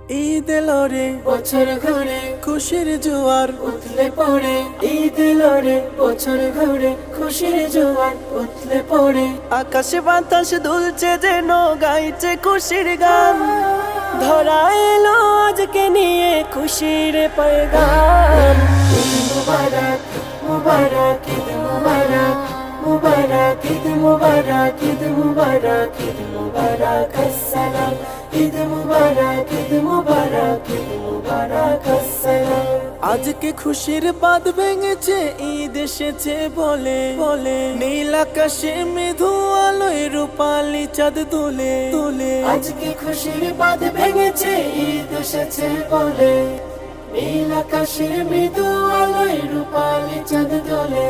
ঈদ এলো রে বছর ঘুরে খুশির জোয়ার উঠলে পড়ে, ঈদ এলো রে বছর ঘুরে খুশির জোয়ার উঠলে পড়ে। আকাশে বাতাস দুলছে যেন গাইছে খুশির গান। ধরা এলো আজকে নিয়ে খুশির পয়গাম। ঈদ মুবারক মুবারক ঈদ মুবারক মুবারক ঈদ মুবারক ঈদ মুবারক ঈদ মুবারক আসসালাম। ঈদ মুবারক ঈদ মুবারক ঈদ মুবারক আসসালাম। আজকে খুশির বাঁধ ভেঙেছে, ঈদ এসেছে বলে বলে। নীল আকাশে মৃদু আলোয় রূপালি চাঁদ দুলে দুলে। আজকে খুশির বাঁধ ভেঙেছে, ঈদ এসেছে বলে। নীল আকাশের মৃদু আলোয় রূপালি চাঁদ দোলে।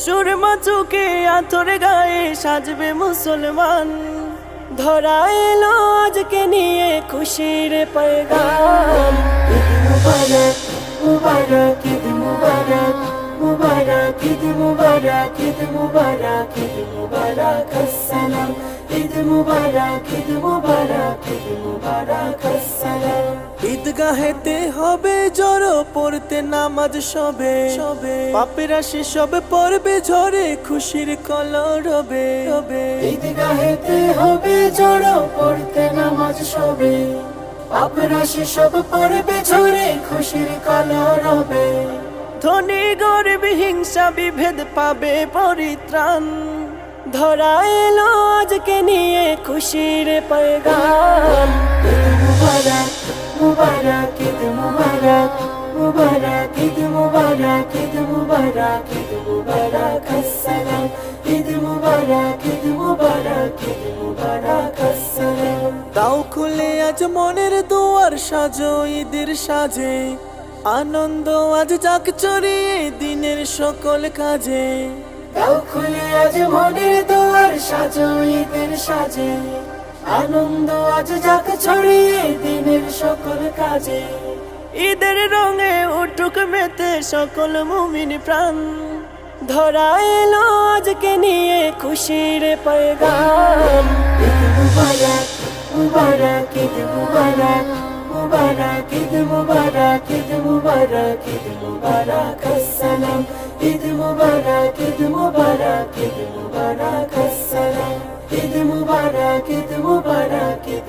সুরমা চোখে আতরে গায়ে সাজবে মুসলমান। ধরা এলো আজকে নিয়ে খুশির পয়গাম। ঈদ মুবারক মুবারক ঈদ মুবারক মুবারক ঈদ মুবারক ঈদ মুবারক ঈদ মুবারক আসসালাম। ঈদ মুবারক ঈদ মুবারক ঈদ মুবারক আসসালাম। ঈদগাহেতে হবে জড়ো পড়তে নামাজ সবে সবে। পাপেরা সে সবে পড়বে ঝরে খুশির কলরবে রবে। ঈদগাহেতে হবে জড়ো পড়তে নামাজ সবে। পাপরা সে সব পড়বে ঝরে খুশির কলরবে। ধনী গরিব হিংসা বিভেদ পাবে পরিত্রাণ। ধরা এলো আজকে নিয়ে খুশির পয়গাম। ঈদ মুবারক মুবারক ঈদ মুবারক মুবারক ঈদ মুবারক ঈদ মুবারক ঈদ মুবারক আসসালাম। ঈদ মুবারক ঈদ মুবারক ঈদ মুবারক আসসালাম। তাও খুলে আজ মনের দুয়ার সাজো ঈদের সাজে। আনন্দ আজ যাক চড়িয়ে দিনের সকল কাজে। দাও খুলে আজ মনের দুয়ার সাজো ঈদের সাজে। আনন্দ আজ যাক ছড়িয়ে দিনের সকল কাজে। ঈদের রঙে উঠুক মেতে সকল মুমিন প্রাণ। ধরা এলো আজকে নিয়ে খুশির পয়গাম। ঈদ মুবারক মুবারক ঈদ মুবারক মুবারক ঈদ মুবারক ঈদ মুবারক ঈদ মুবারক আসসালাম। ঈদ মুবারক ঈদ মুবারক ঈদ মুবারক আসসালাম। ঈদ মুবারক ঈদ মুবারক ঈদ